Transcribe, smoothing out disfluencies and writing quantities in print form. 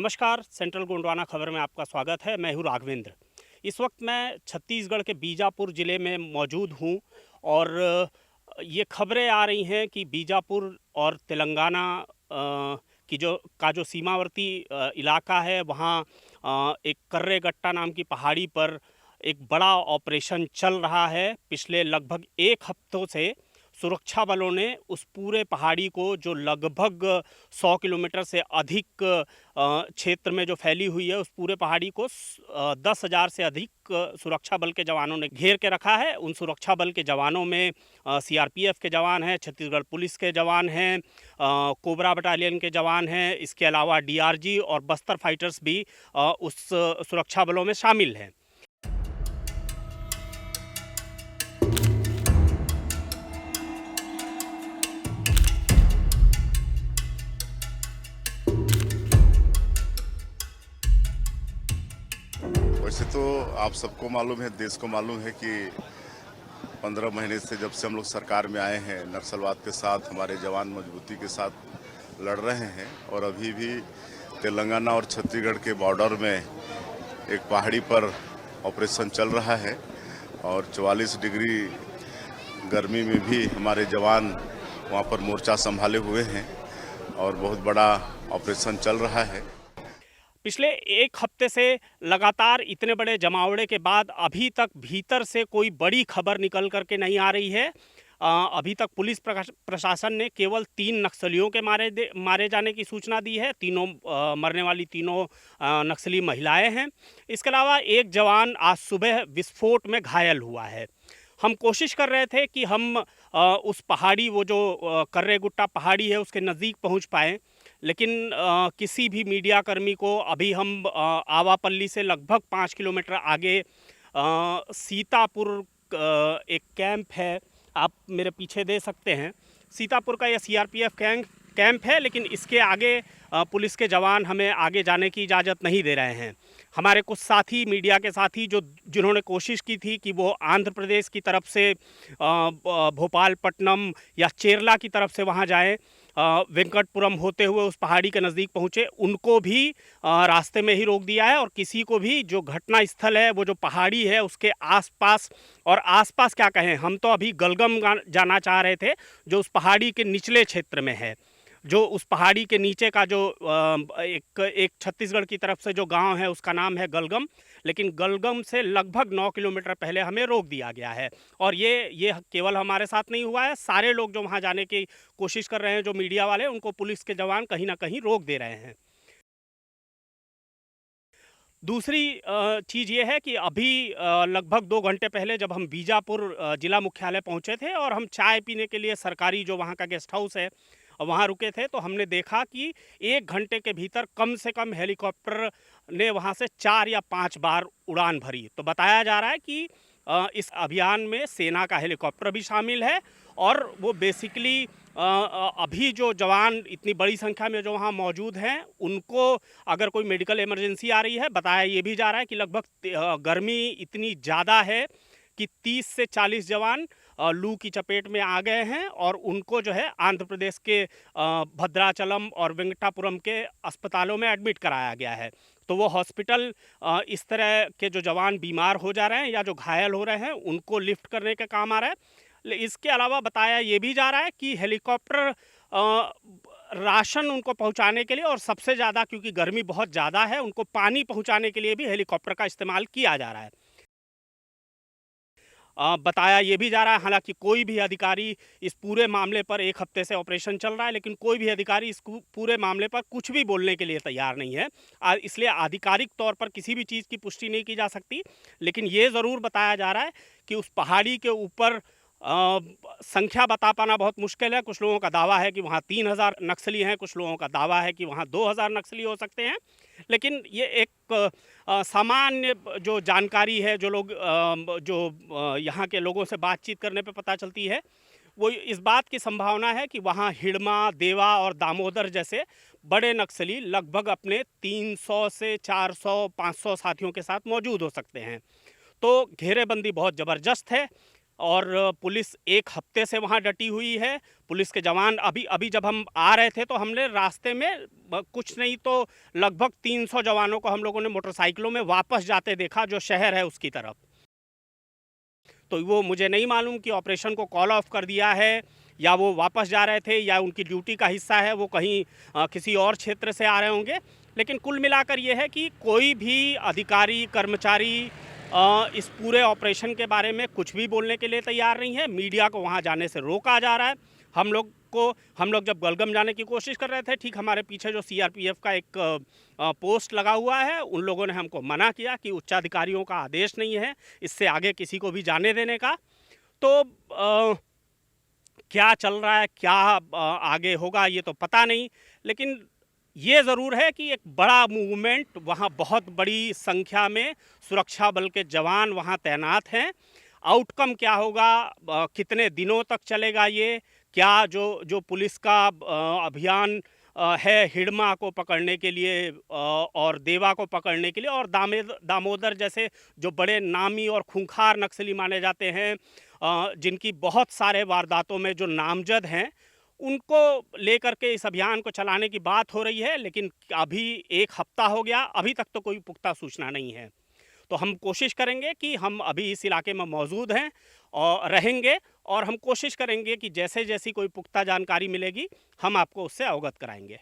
नमस्कार, सेंट्रल गोंडवाना खबर में आपका स्वागत है। मैं हूँ राघवेंद्र। इस वक्त मैं छत्तीसगढ़ के बीजापुर ज़िले में मौजूद हूँ और ये खबरें आ रही हैं कि बीजापुर और तेलंगाना की जो सीमावर्ती इलाका है, वहाँ एक कर्रेगट्टा नाम की पहाड़ी पर एक बड़ा ऑपरेशन चल रहा है। पिछले लगभग 1 हफ्तों से सुरक्षा बलों ने उस पूरे पहाड़ी को, जो लगभग 100 किलोमीटर से अधिक क्षेत्र में जो फैली हुई है, उस पूरे पहाड़ी को 10,000 से अधिक सुरक्षा बल के जवानों ने घेर के रखा है। उन सुरक्षा बल के जवानों में सीआरपीएफ के जवान हैं, छत्तीसगढ़ पुलिस के जवान हैं, कोबरा बटालियन के जवान हैं। इसके अलावा डीआरजी और बस्तर फाइटर्स भी उस सुरक्षा बलों में शामिल हैं। वैसे तो आप सबको मालूम है, देश को मालूम है कि 15 महीने से जब से हम लोग सरकार में आए हैं, नक्सलवाद के साथ हमारे जवान मजबूती के साथ लड़ रहे हैं। और अभी भी तेलंगाना और छत्तीसगढ़ के बॉर्डर में एक पहाड़ी पर ऑपरेशन चल रहा है और 44 डिग्री गर्मी में भी हमारे जवान वहाँ पर मोर्चा संभाले हुए हैं और बहुत बड़ा ऑपरेशन चल रहा है। पिछले 1 हफ्ते से लगातार इतने बड़े जमावड़े के बाद अभी तक भीतर से कोई बड़ी खबर निकल करके नहीं आ रही है। अभी तक पुलिस प्रशासन ने केवल 3 नक्सलियों के मारे जाने की सूचना दी है। तीनों मरने वाली तीनों नक्सली महिलाएं हैं। इसके अलावा एक जवान आज सुबह विस्फोट में घायल हुआ है। हम कोशिश कर रहे थे कि हम उस पहाड़ी, वो जो कर्रेगुट्टा पहाड़ी है, उसके नज़दीक पहुंच पाएँ, लेकिन किसी भी मीडिया कर्मी को अभी हम आवापल्ली से लगभग 5 किलोमीटर आगे सीतापुर एक कैंप है, आप मेरे पीछे दे सकते हैं। सीतापुर का यह सीआरपीएफ कैंप है, लेकिन इसके आगे पुलिस के जवान हमें आगे जाने की इजाज़त नहीं दे रहे हैं। हमारे कुछ साथी, मीडिया के साथी, जिन्होंने कोशिश की थी कि वो आंध्र प्रदेश की तरफ से भोपालपट्टनम या चेरला की तरफ से वहाँ जाएं, वेंकटपुरम होते हुए उस पहाड़ी के नज़दीक पहुँचे, उनको भी रास्ते में ही रोक दिया है। और किसी को भी, जो घटना स्थल है, वो जो पहाड़ी है, उसके आसपास, और आसपास क्या कहें, हम तो अभी गलगम जाना चाह रहे थे, जो उस पहाड़ी के निचले क्षेत्र में है, जो उस पहाड़ी के नीचे का जो एक छत्तीसगढ़ की तरफ से जो गांव है, उसका नाम है गलगम, लेकिन गलगम से लगभग 9 किलोमीटर पहले हमें रोक दिया गया है। और ये केवल हमारे साथ नहीं हुआ है, सारे लोग जो वहां जाने की कोशिश कर रहे हैं, जो मीडिया वाले, उनको पुलिस के जवान कहीं ना कहीं रोक दे रहे हैं। दूसरी चीज़ ये है कि अभी लगभग 2 घंटे पहले जब हम बीजापुर ज़िला मुख्यालय पहुंचे थे और हम चाय पीने के लिए सरकारी जो वहाँ का गेस्ट हाउस है, वहाँ रुके थे, तो हमने देखा कि 1 घंटे के भीतर कम से कम हेलीकॉप्टर ने वहाँ से 4 या 5 बार उड़ान भरी। तो बताया जा रहा है कि इस अभियान में सेना का हेलीकॉप्टर भी शामिल है और वो बेसिकली अभी जो जवान इतनी बड़ी संख्या में जो वहाँ मौजूद हैं, उनको अगर कोई मेडिकल इमरजेंसी आ रही है, बताया ये भी जा रहा है कि लगभग गर्मी इतनी ज़्यादा है कि 30 से 40 जवान लू की चपेट में आ गए हैं और उनको जो है आंध्र प्रदेश के भद्राचलम और वेंकटापुरम के अस्पतालों में एडमिट कराया गया है। तो वो हॉस्पिटल इस तरह के जो जवान बीमार हो जा रहे हैं या जो घायल हो रहे हैं, उनको लिफ्ट करने का काम आ रहा है। इसके अलावा बताया ये भी जा रहा है कि हेलीकॉप्टर राशन उनको पहुंचाने के लिए, और सबसे ज़्यादा क्योंकि गर्मी बहुत ज़्यादा है, उनको पानी पहुंचाने के लिए भी हेलीकॉप्टर का इस्तेमाल किया जा रहा है। बताया ये भी जा रहा है, हालांकि कोई भी अधिकारी इस पूरे मामले पर, 1 हफ्ते से ऑपरेशन चल रहा है, लेकिन कोई भी अधिकारी इस पूरे मामले पर कुछ भी बोलने के लिए तैयार नहीं है। इसलिए आधिकारिक तौर पर किसी भी चीज़ की पुष्टि नहीं की जा सकती, लेकिन ये ज़रूर बताया जा रहा है कि उस पहाड़ी के ऊपर संख्या बता पाना बहुत मुश्किल है। कुछ लोगों का दावा है कि वहाँ 3,000 नक्सली हैं, कुछ लोगों का दावा है कि वहाँ 2,000 नक्सली हो सकते हैं। लेकिन ये एक सामान्य जो जानकारी है, जो लोग यहाँ के लोगों से बातचीत करने पे पता चलती है, वो इस बात की संभावना है कि वहाँ हिड़मा, देवा और दामोदर जैसे बड़े नक्सली लगभग अपने 300 से 400, 500 साथियों के साथ मौजूद हो सकते हैं। तो घेरेबंदी बहुत ज़बरदस्त है। और पुलिस एक हफ्ते से वहाँ डटी हुई है। पुलिस के जवान अभी अभी जब हम आ रहे थे तो हमने रास्ते में कुछ नहीं तो लगभग 300 जवानों को हम लोगों ने मोटरसाइकिलों में वापस जाते देखा, जो शहर है उसकी तरफ। तो वो मुझे नहीं मालूम कि ऑपरेशन को कॉल ऑफ कर दिया है या वो वापस जा रहे थे या उनकी ड्यूटी का हिस्सा है, वो कहीं किसी और क्षेत्र से आ रहे होंगे। लेकिन कुल मिलाकर ये है कि कोई भी अधिकारी, कर्मचारी इस पूरे ऑपरेशन के बारे में कुछ भी बोलने के लिए तैयार नहीं है। मीडिया को वहाँ जाने से रोका जा रहा है। हम लोग जब गलगम जाने की कोशिश कर रहे थे, ठीक हमारे पीछे जो सीआरपीएफ का एक पोस्ट लगा हुआ है, उन लोगों ने हमको मना किया कि उच्चाधिकारियों का आदेश नहीं है इससे आगे किसी को भी जाने देने का। तो क्या चल रहा है, क्या आगे होगा ये तो पता नहीं, लेकिन ये ज़रूर है कि एक बड़ा मूवमेंट, वहाँ बहुत बड़ी संख्या में सुरक्षा बल के जवान वहाँ तैनात हैं। आउटकम क्या होगा, कितने दिनों तक चलेगा ये, क्या जो पुलिस का अभियान है हिडमा को पकड़ने के लिए और देवा को पकड़ने के लिए और दामोदर जैसे जो बड़े नामी और खूंखार नक्सली माने जाते हैं, जिनकी बहुत सारे वारदातों में जो नामजद हैं, उनको लेकर के इस अभियान को चलाने की बात हो रही है। लेकिन अभी एक हफ्ता हो गया, अभी तक तो कोई पुख्ता सूचना नहीं है। तो हम कोशिश करेंगे कि हम अभी इस इलाके में मौजूद हैं और रहेंगे, और हम कोशिश करेंगे कि जैसे जैसी कोई पुख्ता जानकारी मिलेगी हम आपको उससे अवगत कराएंगे।